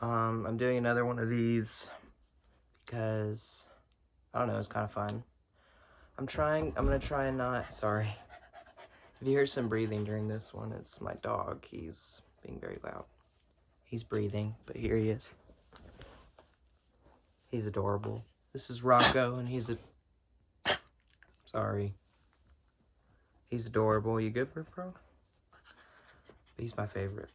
I'm doing another one of these because, I don't know, it's kind of fun. I'm gonna try and not, sorry. If you hear some breathing during this one, it's my dog. He's being very loud. He's breathing, but here he is. He's adorable. This is Rocco, and sorry. He's adorable. You good, bro? He's my favorite.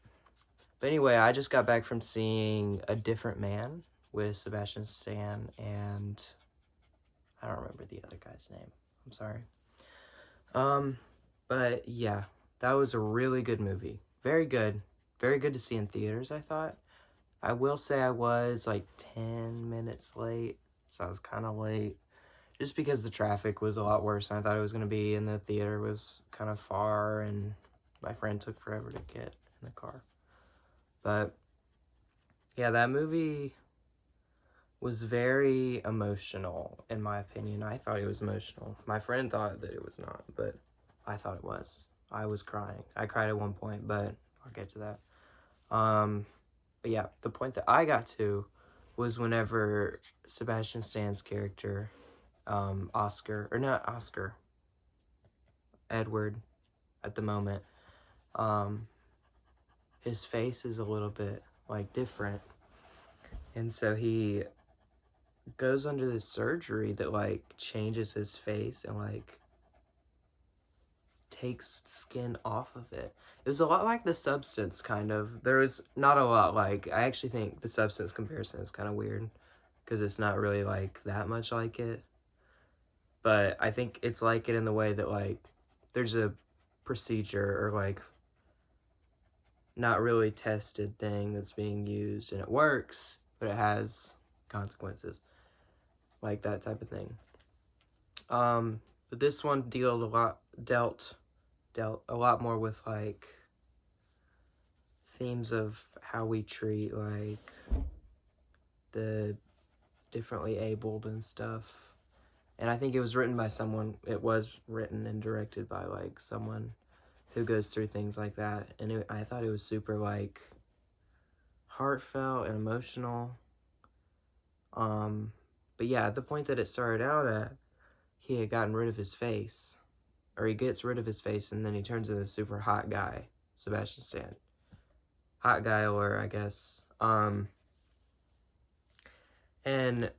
But anyway, I just got back from seeing A Different Man with Sebastian Stan and I don't remember the other guy's name. I'm sorry. But yeah, that was a really good movie. Very good. Very good to see in theaters, I thought. I will say I was like 10 minutes late, so I was kind of late. Just because the traffic was a lot worse than I thought it was going to be, and the theater was kind of far, and my friend took forever to get in the car. But yeah, that movie was very emotional, in my opinion. I thought it was emotional. My friend thought that it was not, but I thought it was. I was crying. I cried at one point, but I'll get to that. But yeah, the point that I got to was whenever Sebastian Stan's character, Edward, at the moment, his face is a little bit, like, different. And so he goes under this surgery that, like, changes his face and, like, takes skin off of it. It was a lot like The Substance, kind of. There was not a lot, like, I actually think The Substance comparison is kind of weird, because it's not really, like, that much like it. But I think it's like it in the way that, like, there's a procedure or, like, not really tested thing that's being used, and it works, but it has consequences. Like that type of thing. But this one dealt a lot more with, like, themes of how we treat, like, the differently abled and stuff. And I think it was written and directed by, like, someone who goes through things like that. And I thought it was super, like, heartfelt and emotional. But yeah, at the point that it started out at, he had gotten rid of his face. Or he gets rid of his face, and then he turns into a super hot guy, Sebastian Stan. Hot guy alert, I guess. And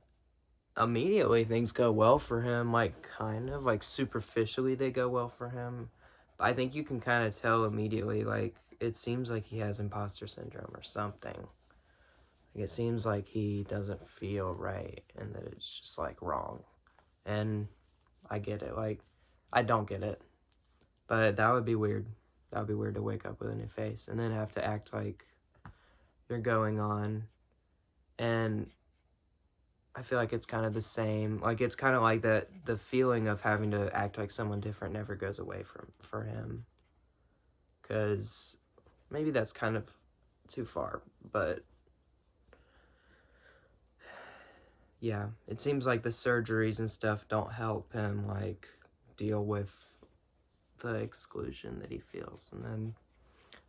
immediately things go well for him, like, kind of, like, superficially they go well for him. But I think you can kind of tell immediately, like, it seems like he has imposter syndrome or something. Like, it seems like he doesn't feel right, and that it's just, like, wrong. And I get it, like, I don't get it. But that would be weird. That would be weird to wake up with a new face and then have to act like you're going on. And I feel like it's kind of the same. Like, it's kind of like that, the feeling of having to act like someone different never goes away for him. Because maybe that's kind of too far. But yeah, it seems like the surgeries and stuff don't help him, like, deal with the exclusion that he feels. And then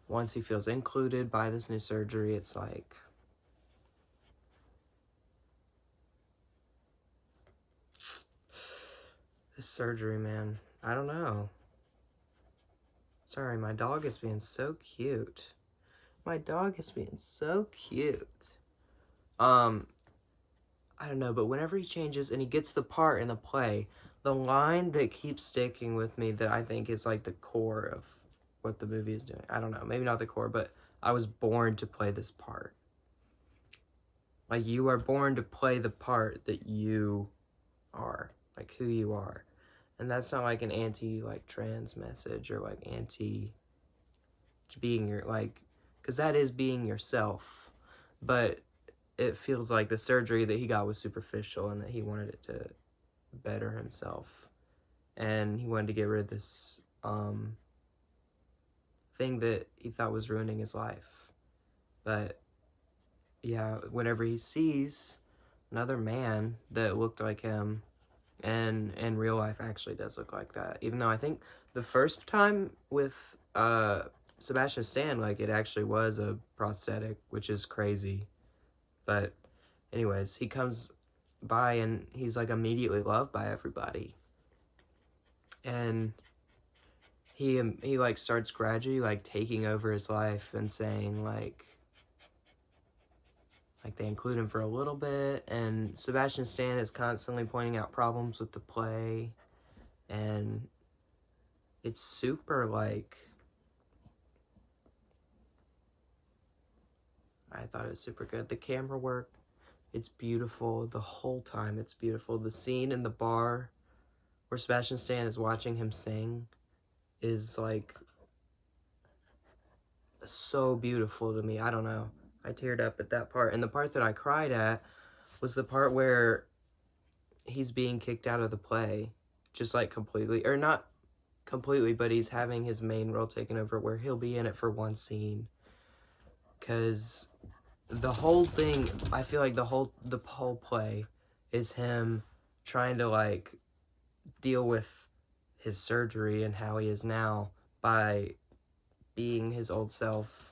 once he feels included by this new surgery, it's like, this surgery, man, I don't know. Sorry, my dog is being so cute. My dog is being so cute. I don't know, but whenever he changes and he gets the part in the play, the line that keeps sticking with me that I think is, like, the core of what the movie is doing. I don't know, maybe not the core, but I was born to play this part. Like, you are born to play the part that you are, like, who you are. And that's not, like, an like, trans message or, like, being your, like, because that is being yourself. But it feels like the surgery that he got was superficial and that he wanted it to better himself. And he wanted to get rid of this thing that he thought was ruining his life. But yeah, whenever he sees another man that looked like him, and in real life actually does look like that, even though I think the first time with Sebastian Stan, like, it actually was a prosthetic, which is crazy. But anyways, he comes by and he's like immediately loved by everybody. And he like starts gradually like taking over his life and saying like they include him for a little bit, and Sebastian Stan is constantly pointing out problems with the play, and it's super like, I thought it was super good. The camera work, it's beautiful. The whole time it's beautiful. The scene in the bar where Sebastian Stan is watching him sing is like so beautiful to me. I don't know. I teared up at that part. And the part that I cried at was the part where he's being kicked out of the play, just like completely, or not completely, but he's having his main role taken over where he'll be in it for one scene. Because the whole thing, I feel like the whole play is him trying to like deal with his surgery and how he is now by being his old self.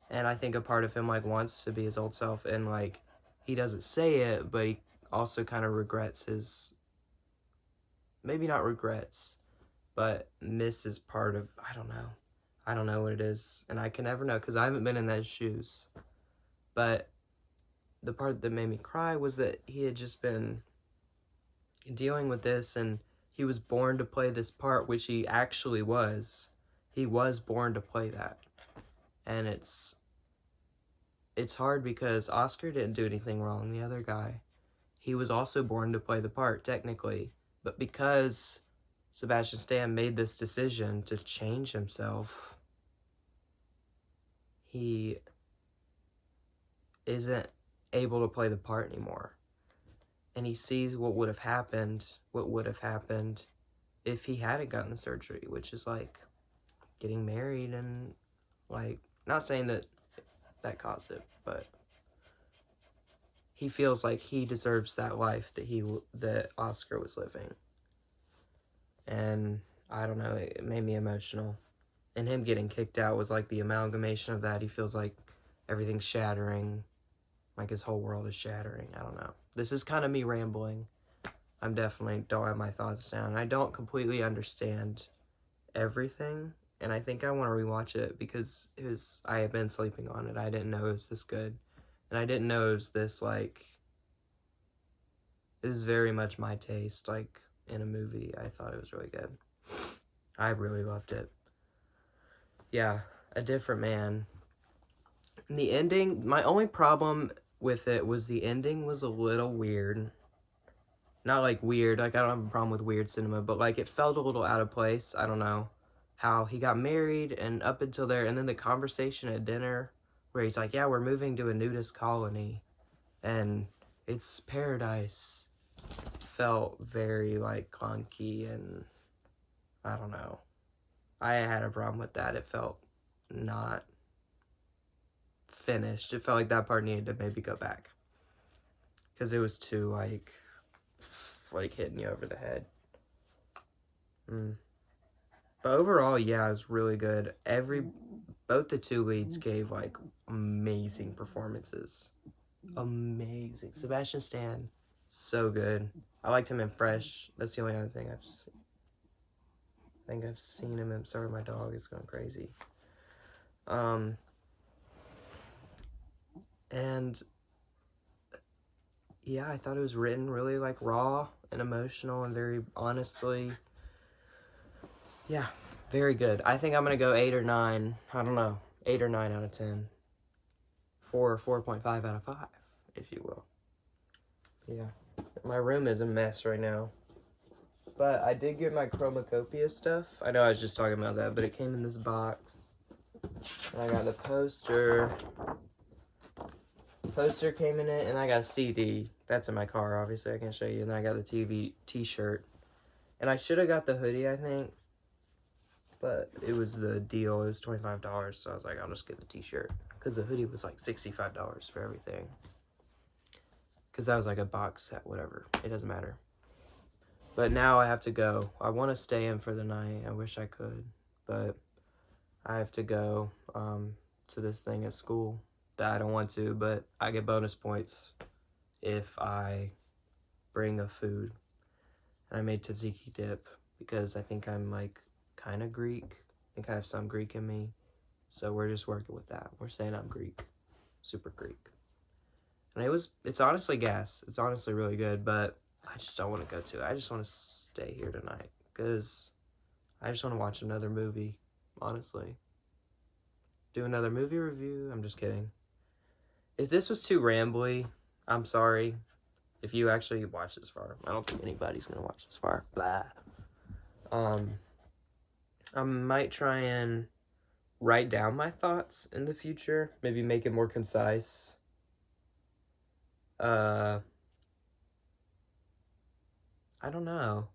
And I think a part of him like wants to be his old self, and like he doesn't say it, but he also kind of regrets his, maybe not regrets, but misses part of, I don't know what it is, and I can never know because I haven't been in those shoes. But the part that made me cry was that he had just been dealing with this, and he was born to play this part, which he actually was. He was born to play that. And it's hard because Oscar didn't do anything wrong, the other guy. He was also born to play the part, technically. But because Sebastian Stan made this decision to change himself, he isn't able to play the part anymore. And he sees what would have happened if he hadn't gotten the surgery, which is like getting married and like, not saying that caused it, but he feels like he deserves that life that Oscar was living. And I don't know, it made me emotional. And him getting kicked out was like the amalgamation of that. He feels like everything's shattering, like his whole world is shattering. I don't know. This is kind of me rambling. I'm definitely don't have my thoughts down. I don't completely understand everything, and I think I want to rewatch it because I had been sleeping on it. I didn't know it was this good, and I didn't know it was this like. It is very much my taste, like in a movie. I thought it was really good. I really loved it. Yeah, A Different Man. And the ending, my only problem with it was the ending was a little weird. Not like weird, like I don't have a problem with weird cinema, but like it felt a little out of place. I don't know how he got married and up until there, and then the conversation at dinner where he's like, yeah, we're moving to a nudist colony and it's paradise, felt very like clunky, and I don't know. I had a problem with that. It felt not finished. It felt like that part needed to maybe go back because it was too like hitting you over the head. But overall, yeah, it was really good. Both the two leads gave like amazing performances. Amazing. Sebastian Stan, so good. I liked him in Fresh. That's the only other thing I've seen. I think I've seen him in, sorry, my dog is going crazy. And yeah, I thought it was written really like raw and emotional and very honestly. Yeah, very good. I think I'm going to go 8 or 9. I don't know. 8 or 9 out of 10. 4.5 out of 5, if you will. Yeah. My room is a mess right now. But I did get my Chromacopia stuff. I know I was just talking about that, but it came in this box. And I got the poster. Poster came in it, and I got a CD. That's in my car, obviously. I can show you. And I got the t-shirt. And I should have got the hoodie, I think. But it was the deal. It was $25, so I was like, I'll just get the t-shirt. Because the hoodie was like $65 for everything. Because that was like a box set, whatever. It doesn't matter. But now I have to go. I want to stay in for the night. I wish I could. But I have to go to this thing at school that I don't want to, but I get bonus points if I bring a food. And I made tzatziki dip because I think I'm like kind of Greek. I think I have some Greek in me. So we're just working with that. We're saying I'm Greek. Super Greek. And it's honestly gas. It's honestly really good, but I just don't want to go to it. I just want to stay here tonight because I just want to watch another movie, honestly. Do another movie review. I'm just kidding. If this was too rambly, I'm sorry. If you actually watch this far, I don't think anybody's gonna watch this far. Blah. I might try and write down my thoughts in the future. Maybe make it more concise. I don't know.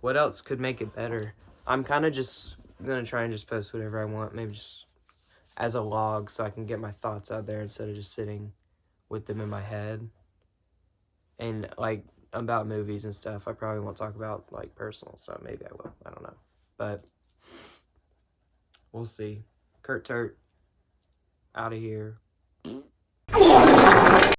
What else could make it better? I'm kind of just gonna try and just post whatever I want. Maybe just as a log so I can get my thoughts out there instead of just sitting with them in my head. And like about movies and stuff, I probably won't talk about like personal stuff. Maybe I will. I don't know. But we'll see. Kurt Turt, out of here.